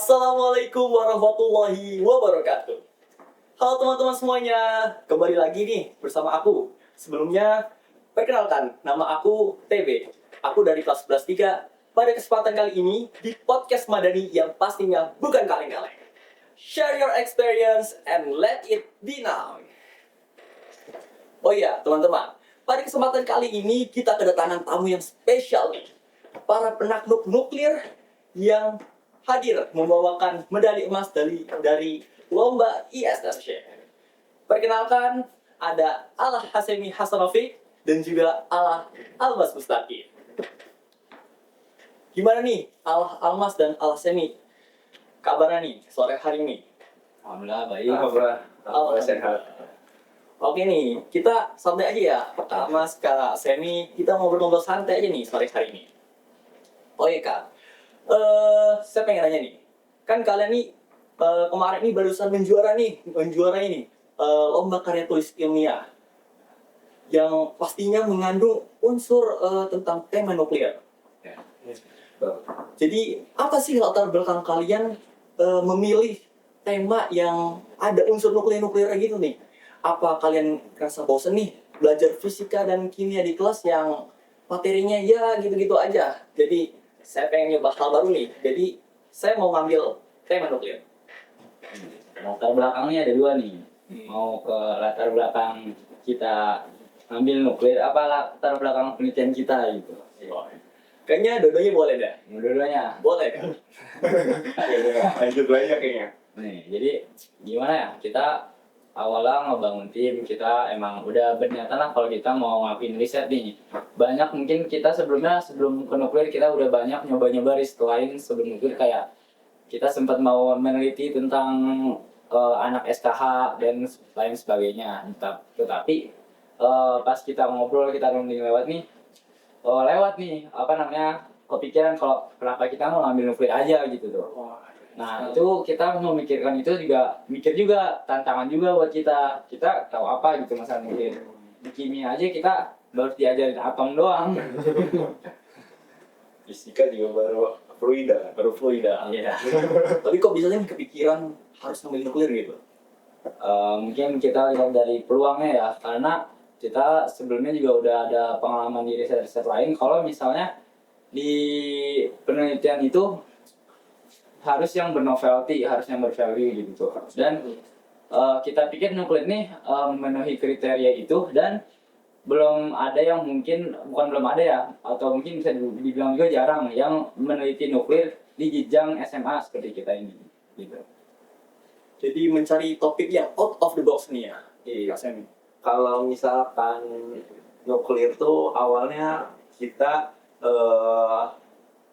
Assalamualaikum warahmatullahi wabarakatuh. Halo teman-teman semuanya, kembali lagi nih bersama aku. Sebelumnya, perkenalkan, nama aku TB. Aku dari kelas 11 3. Pada kesempatan kali ini, di podcast Madani yang pastinya bukan kaleng-kaleng. Share your experience and let it be known. Oh iya, teman-teman. Pada kesempatan kali ini, kita kedatangan tamu yang spesial nih. Para penakluk nuklir yang hadir membawakan medali emas dari lomba ISRC. Perkenalkan, ada Alah Hasemi Hasanovic dan juga Alah Almas Mustaqim. Gimana nih Alah Almas dan Alah Semi? Kabarnya nih sore hari ini? Alhamdulillah baik. Alhamdulillah Sehat. Oke nih, kita santai aja ya. Kak Mas, Kak Semi, kita ngobrol-ngobrol santai aja nih sore hari ini. Oh iya Kak, saya pengen nanya nih. Kan kalian nih kemarin nih barusan menjuarai nih lomba karya tulis ilmiah yang pastinya mengandung unsur tentang tema nuklir. Jadi apa sih latar belakang kalian memilih tema yang ada unsur nuklir gitu nih? Apa kalian merasa bosen nih belajar fisika dan kimia di kelas yang materinya ya gitu-gitu aja? Jadi saya pengen nyoba hal baru nih. Jadi saya mau ngambil tema nuklir. Latar belakangnya ada dua nih. Mau ke latar belakang kita ambil nuklir, apa latar belakang penelitian kita gitu. Kayaknya dua-duanya boleh deh. Dua-duanya. Boleh kan? Lanjut aja kayaknya. Nih, jadi gimana ya? Kita awalnya ngebangun tim, kita emang udah berniatan lah kalau kita mau ngelakuin riset nih. Banyak mungkin kita sebelum ke nuklir kita udah banyak nyoba-nyoba riset lain sebelum nuklir, kayak kita sempat mau meneliti tentang anak SKH dan lain sebagainya. Tetapi pas kita ngobrol, kita runding lewat nih kepikiran kalau kenapa kita mau ngambil nuklir aja gitu tuh. Nah itu kita memikirkan itu juga mikir juga tantangan juga buat kita tahu apa gitu masalah nuklir. Di kimia aja kita baru diajarin atom doang. Fisika juga baru fluida. Iya. Tapi kok bisa sih kepikiran harus ngambil nuklir gitu? Mungkin kita lihat dari peluangnya ya, karena kita sebelumnya juga udah ada pengalaman di riset-riset lain. Kalau misalnya di penelitian itu harus yang bernovelty, harus yang bervalue gitu. Dan kita pikir nuklir ini memenuhi kriteria itu, dan belum ada yang bukan belum ada ya, atau mungkin bisa dibilang juga jarang yang meneliti nuklir di jenjang SMA seperti kita ini gitu. Jadi mencari topik yang out of the box nih ya. Iya. Kak Semi. Kalau misalkan nuklir tuh awalnya kita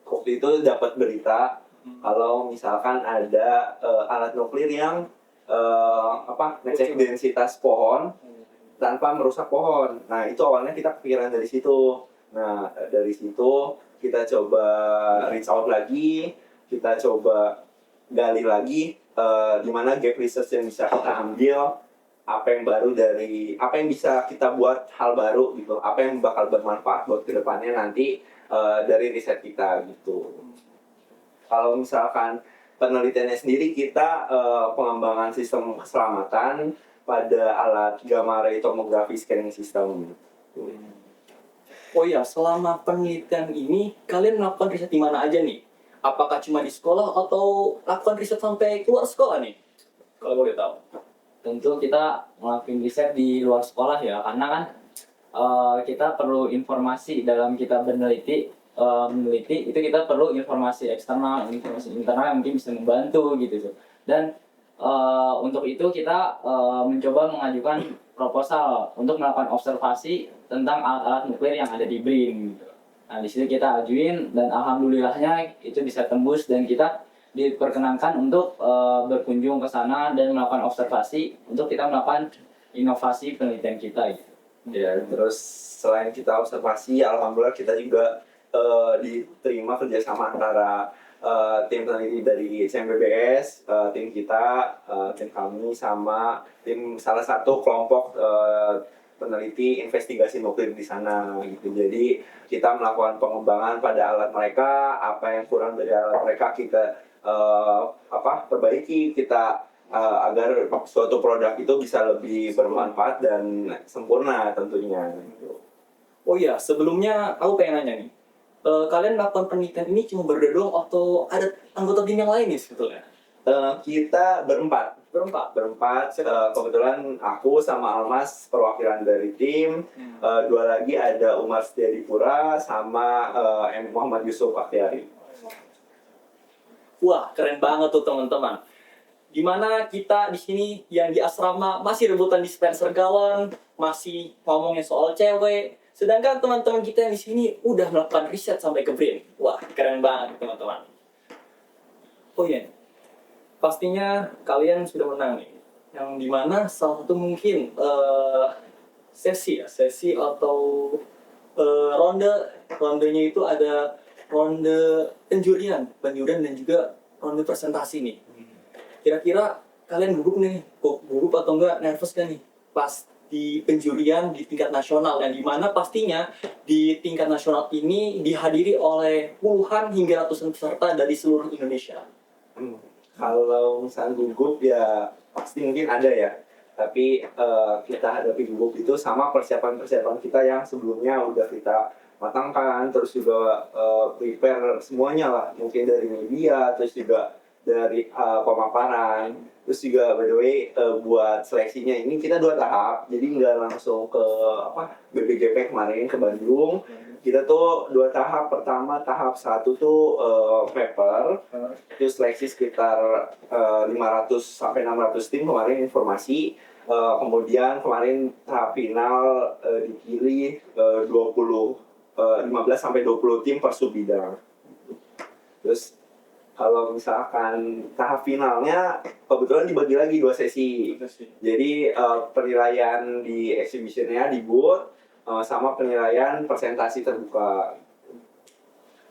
waktu itu dapat berita kalau misalkan ada alat nuklir yang ngecek densitas pohon tanpa merusak pohon. Nah itu awalnya kita kepikiran dari situ. Nah dari situ kita coba reach out lagi, kita coba gali lagi di mana gap research yang bisa kita ambil, apa yang bisa kita buat hal baru gitu, apa yang bakal bermanfaat buat kedepannya nanti dari riset kita gitu. Kalau misalkan penelitiannya sendiri, kita pengembangan sistem keselamatan pada alat gamma ray tomography scanning system. Oh iya, selama penelitian ini kalian melakukan riset di mana aja nih? Apakah cuma di sekolah atau lakukan riset sampai keluar sekolah nih? Kalau boleh tahu. Tentu kita ngelakuin riset di luar sekolah ya, karena kan kita perlu informasi dalam kita meneliti itu, kita perlu informasi eksternal, informasi internal yang mungkin bisa membantu gitu. Dan untuk itu kita mencoba mengajukan proposal untuk melakukan observasi tentang alat-alat nuklir yang ada di BRIN gitu. Nah di situ kita ajuin, dan alhamdulillahnya itu bisa tembus dan kita diperkenankan untuk berkunjung ke sana dan melakukan observasi untuk kita melakukan inovasi penelitian kita gitu. Ya, terus selain kita observasi, alhamdulillah kita juga diterima kerjasama antara tim peneliti dari CMBBS, tim kita, tim kami, sama tim salah satu kelompok peneliti investigasi nuklir di sana gitu. Jadi kita melakukan pengembangan pada alat mereka, apa yang kurang dari alat mereka kita perbaiki, kita agar suatu produk itu bisa lebih bermanfaat dan sempurna tentunya. Oh iya, sebelumnya aku pengen nanya nih. Kalian melakukan penelitian ini cuma berdua doang atau ada anggota tim yang lain nih sebetulnya? Kita berempat. Berempat. Kebetulan aku sama Almas perwakilan dari tim. Dua lagi ada Umar Setiadipura sama Muhammad Yusuf Akhyari. Wah, keren banget tuh teman-teman. Dimana kita di sini yang di asrama masih rebutan dispenser gawang, masih ngomongin soal cewek. Sedangkan teman-teman kita yang di sini udah melakukan riset sampai ke BRIN. Wah, keren banget teman-teman. Oh iya, pastinya kalian sudah menang nih. Yang dimana salah satu mungkin sesi atau rondenya itu ada ronde penjurian dan juga ronde presentasi nih. Kira-kira kalian gugup atau enggak, nervous kan nih pas di penjurian di tingkat nasional, yang dimana pastinya di tingkat nasional ini dihadiri oleh puluhan hingga ratusan peserta dari seluruh Indonesia. Kalau misalnya gugup ya pasti mungkin ada ya. Tapi kita hadapi gugup itu sama persiapan-persiapan kita yang sebelumnya udah kita matangkan, terus juga prepare semuanya lah, mungkin dari media, terus juga dari pemaparan. Terus juga by the way buat seleksinya ini kita 2 tahap, jadi nggak langsung ke BPGP kemarin ke Bandung. Kita tuh 2 tahap. Pertama tahap 1 tuh paper, itu seleksi sekitar 500 sampai 600 tim kemarin informasi. Kemudian kemarin tahap final dipilih 15 sampai 20 tim per sub bidang. Terus kalau misalkan tahap finalnya kebetulan dibagi lagi 2 sesi. Jadi penilaian di exhibitionnya di booth sama penilaian presentasi terbuka.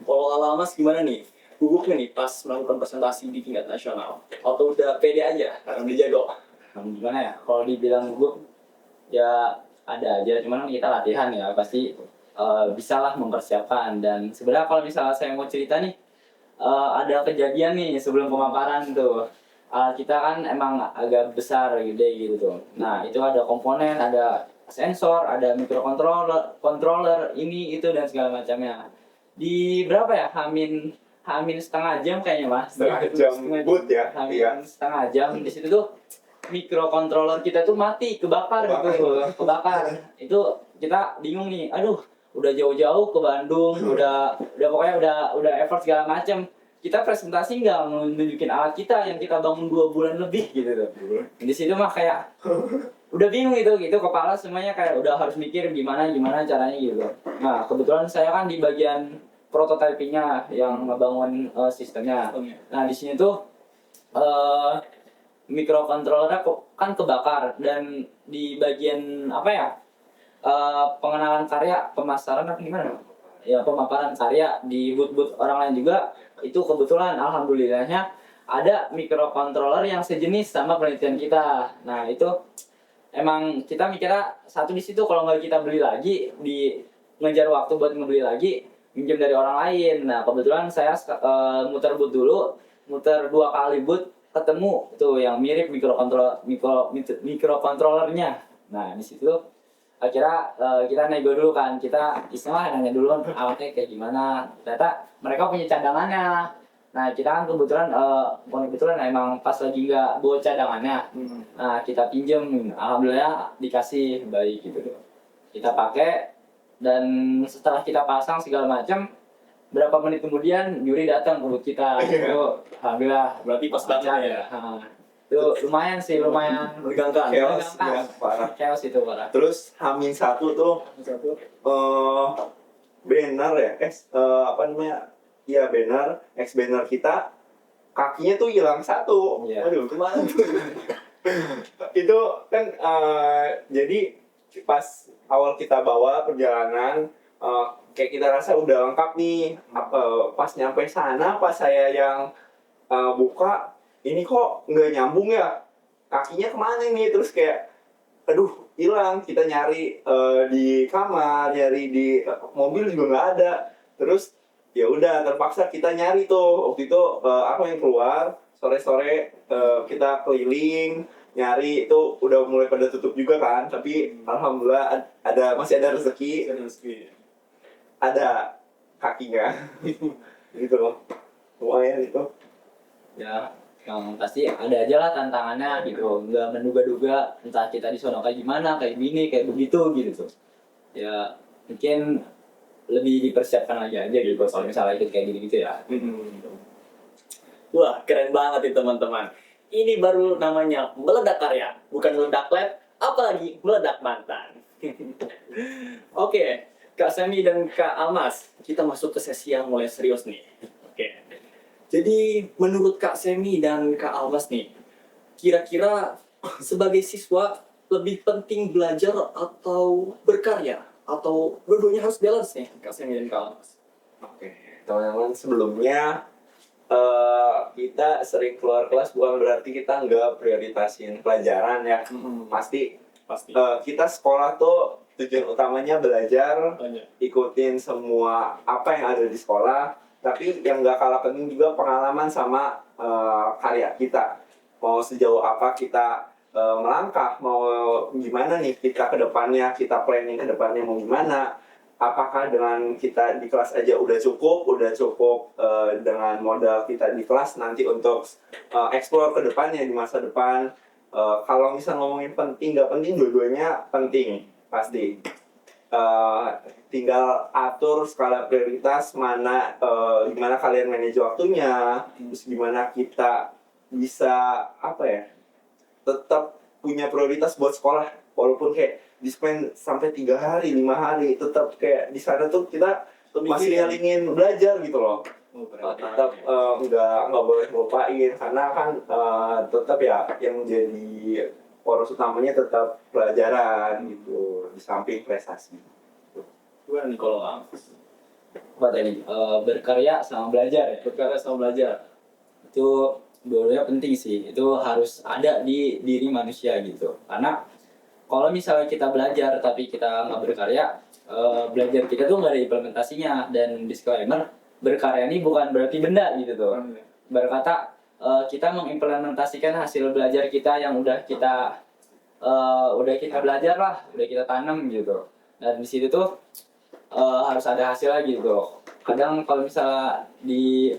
Kalau Alamas gimana nih? Gugupnya nih pas melakukan presentasi di tingkat nasional? Atau udah pede aja karena udah jago? Gimana ya, kalau dibilang gugup ya ada aja, cuman kita latihan ya pasti bisalah mempersiapkan. Dan sebenarnya kalau misalnya saya mau cerita nih, ada kejadian nih sebelum pemaparan tuh. Kita kan emang agak besar gede gitu tuh. Nah itu ada komponen, ada sensor, ada microcontroller, ini itu dan segala macamnya. Di berapa ya, hamin setengah jam kayaknya mas. Setengah jam boot ya? Hamin Iya. setengah jam di situ tuh microcontroller kita tuh mati, kebakar gitu. Kebakar. Itu kita bingung nih, aduh udah jauh-jauh ke Bandung, udah pokoknya udah effort segala macam. Kita presentasi nggak nunjukin alat kita yang kita bangun 2 bulan lebih gitu tuh. Di situ mah kayak udah bingung gitu kepala semuanya kayak udah harus mikir gimana caranya gitu. Nah kebetulan saya kan di bagian prototypingnya yang ngebangun sistemnya. Nah di sini tuh microcontrollernya kan kebakar, dan di bagian pengenalan karya, pemasaran apa gimana? Ya pemaparan karya di booth orang lain juga, itu kebetulan alhamdulillahnya ada microcontroller yang sejenis sama penelitian kita. Nah itu emang kita mikirnya satu di situ, kalau nggak kita beli lagi, di ngejar waktu buat ngebeli lagi, pinjam dari orang lain. Nah kebetulan saya muter 2 kali booth, ketemu tuh yang mirip microcontrollernya. Nah di situ akhirnya kita nego dulu kan, kita istilahnya nanya dulu alatnya kayak gimana. Ternyata mereka punya cadangannya. Nah kita kan kebetulan emang pas lagi nggak bawa cadangannya. Nah kita pinjem, alhamdulillah dikasih baik gitu. Kita pakai, dan setelah kita pasang segala macam, berapa menit kemudian Yuri datang ke booth kita. Itu alhamdulillah Berarti pas banget ya? Itu lumayan Menegangkan. Chaos ya, parah. Chaos itu parah. Terus Hamin 1 tuh banner ya, banner, banner kita kakinya tuh hilang 1. Iya. Waduh, kemana tuh? Itu kan jadi pas awal kita bawa perjalanan, kayak kita rasa udah lengkap nih. Pas nyampe sana, pas saya yang buka, ini kok nggak nyambung ya, kakinya kemana nih? Terus kayak aduh hilang, kita nyari di kamar, nyari di mobil juga nggak ada. Terus ya udah terpaksa kita nyari tuh. Waktu itu aku yang keluar, sore-sore kita keliling nyari, itu udah mulai pada tutup juga kan, tapi alhamdulillah masih ada rezeki, ada kakinya gitu loh, lumayan itu. Ya yang pasti ada aja lah tantangannya gitu, nggak menduga-duga entah kita di sono kayak gimana, kayak gini, kayak begitu gitu tuh. Ya mungkin lebih dipersiapkan lagi aja gitu kalau misalnya ikut kayak gini gitu ya. Wah, keren banget nih teman-teman. Ini baru namanya meledak karya, bukan meledak lab, apalagi meledak mantan. Oke, Kak Semi dan Kak Almas, kita masuk ke sesi yang mulai serius nih. Oke. Jadi, menurut Kak Semi dan Kak Almas nih, kira-kira sebagai siswa lebih penting belajar atau berkarya? Atau dua-duanya harus balance nih, Kak Semi dan Kak Almas? Oke, teman-teman, sebelumnya kita sering keluar kelas bukan berarti kita nggak prioritasin pelajaran ya. Pasti Pasti. kita sekolah tuh tujuan utamanya belajar, Banyak. ikutin semua apa yang ada di sekolah, tapi yang nggak kalah penting juga pengalaman sama karya kita. Mau sejauh apa kita melangkah, mau gimana nih kita ke depannya, kita planning ke depannya mau gimana. Apakah dengan kita di kelas aja udah cukup dengan modal kita di kelas nanti untuk explore ke depannya di masa depan. Kalau misal ngomongin penting nggak penting, dua-duanya penting pasti. Tinggal atur skala prioritas mana, gimana kalian manage waktunya, terus gimana kita bisa apa ya, tetap punya prioritas buat sekolah, walaupun kayak di-spend sampai 3 hari, 5 hari, tetap kayak di sana tuh kita masih nyalingin belajar gitu loh. Tetap nggak boleh lupain, karena kan tetap ya yang jadi poros utamanya tetap pelajaran gitu, di samping prestasi. Gimana nih kalau Almas? Apa tadi? Berkarya sama belajar ya. Berkarya sama belajar. Itu dua-duanya penting sih, itu harus ada di diri manusia gitu. Karena kalau misalnya kita belajar tapi kita nggak berkarya, belajar kita tuh nggak ada implementasinya. Dan disclaimer, berkarya ini bukan berarti benda gitu tuh. Berkata kita mengimplementasikan hasil belajar kita yang udah kita belajar lah, udah kita tanam gitu. Dan di situ tuh harus ada hasilnya gitu. Kadang kalau misalnya di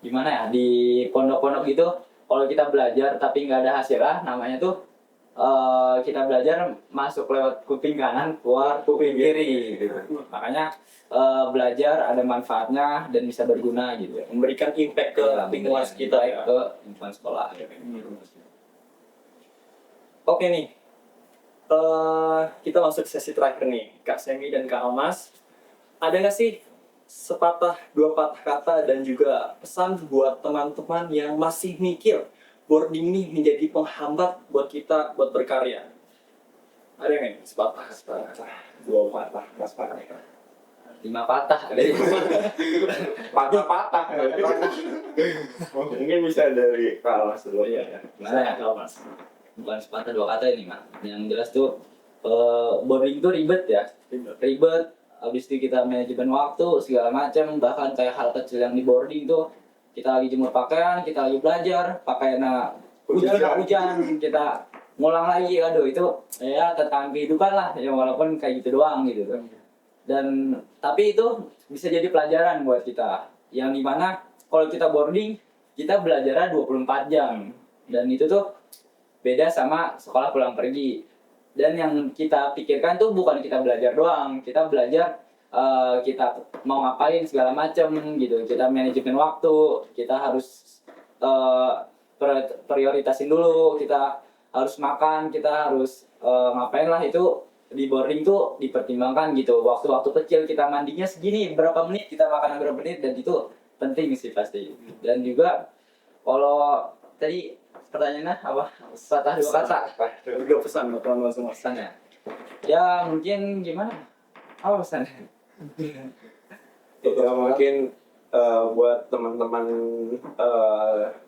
gimana ya, di pondok-pondok gitu, kalau kita belajar tapi nggak ada hasilnya, namanya tuh kita belajar masuk lewat kuping kanan, keluar kuping kiri gitu. Makanya belajar ada manfaatnya dan bisa berguna gitu. Memberikan impact ke lingkungan sekitar ya. Ke lingkungan sekolah. Oke nih, kita masuk sesi terakhir nih, Kak Semi dan Kak Almas. Ada nggak sih sepatah dua patah kata dan juga pesan buat teman-teman yang masih mikir boarding nih menjadi penghambat buat kita buat berkarya? Ada nggak nih sepatah kata? Dua patah, pas patah. 5 patah. Patah-patah. Mungkin bisa dari kelas dulu ya. Gimana ya? Kak Almas? Bukan sepatah 2 kata ini mah. Yang jelas tuh boarding itu ribet ya. Ribet. Habis itu kita manajemen waktu segala macam, bahkan kayak hal kecil yang di boarding tuh, kita lagi jemur pakaian, kita lagi belajar, pakaiannya hujan, kita ngulang lagi, aduh itu ya tentang kehidupan lah ya, walaupun kayak gitu doang gitu tuh. Dan tapi itu bisa jadi pelajaran buat kita, yang dimana kalau kita boarding kita belajarnya 24 jam, dan itu tuh beda sama sekolah pulang pergi. Dan yang kita pikirkan tuh bukan kita belajar doang, kita belajar kita mau ngapain segala macam gitu, kita manajemen waktu, kita harus prioritasin dulu, kita harus makan, kita harus ngapain lah, itu di boarding tuh dipertimbangkan gitu. Waktu-waktu kecil kita mandinya segini, berapa menit, kita makan berapa menit, dan itu penting sih pasti. Dan juga kalau tadi pertanyaannya apa? Sepatah 2 kata. Juga pesan buat teman-teman semua. Pesannya? Ya mungkin gimana? Apa pesannya? Ya mungkin buat teman-teman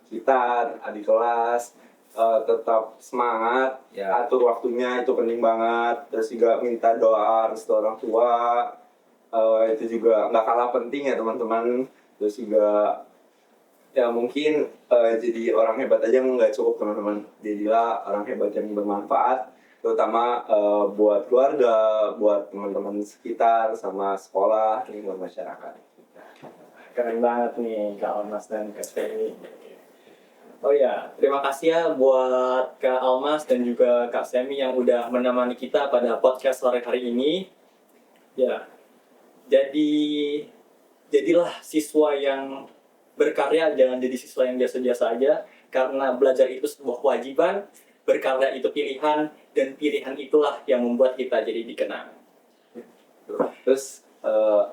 kita adik kelas, tetap semangat, Ya. atur waktunya itu penting banget. Terus juga minta doa restu orang tua, itu juga nggak kalah penting ya teman-teman. Terus juga Ya mungkin jadi orang hebat aja nggak cukup teman-teman. Jadilah orang hebat yang bermanfaat, terutama buat keluarga, buat teman-teman sekitar, sama sekolah, lingkungan masyarakat. Keren banget nih Kak Almas dan Kak Semi. Oh ya, terima kasih ya buat Kak Almas dan juga Kak Semi yang udah menemani kita pada podcast sore hari ini. Ya, jadilah siswa yang berkarya, jangan jadi siswa yang biasa-biasa aja, karena belajar itu sebuah kewajiban, berkarya itu pilihan, dan pilihan itulah yang membuat kita jadi dikenang. Terus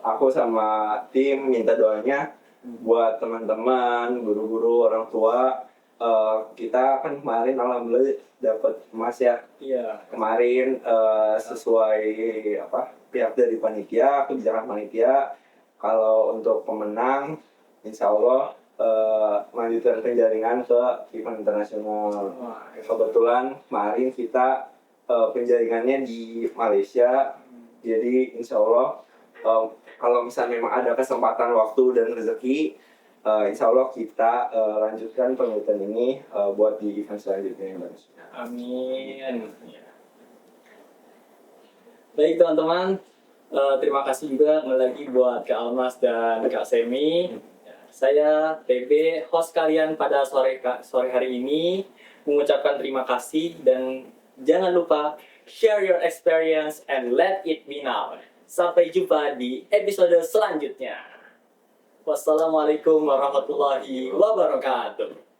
aku sama tim minta doanya buat teman-teman, guru-guru, orang tua. Kita kan kemarin alhamdulillah dapat emas ya. Iya. Kemarin sesuai pihak dari panitia, kebijakan panitia, kalau untuk pemenang insya Allah melanjutkan penjaringan ke event internasional. Kebetulan kemarin kita penjaringannya di Malaysia, jadi insya Allah kalau misalnya memang ada kesempatan waktu dan rezeki, insya Allah kita lanjutkan penelitian ini buat di event selanjutnya. Amin. Baik teman-teman, terima kasih juga lagi buat Kak Almas dan Kak Semi. Saya TB, host kalian pada sore hari ini, mengucapkan terima kasih dan jangan lupa share your experience and let it be now. Sampai jumpa di episode selanjutnya. Wassalamualaikum warahmatullahi wabarakatuh.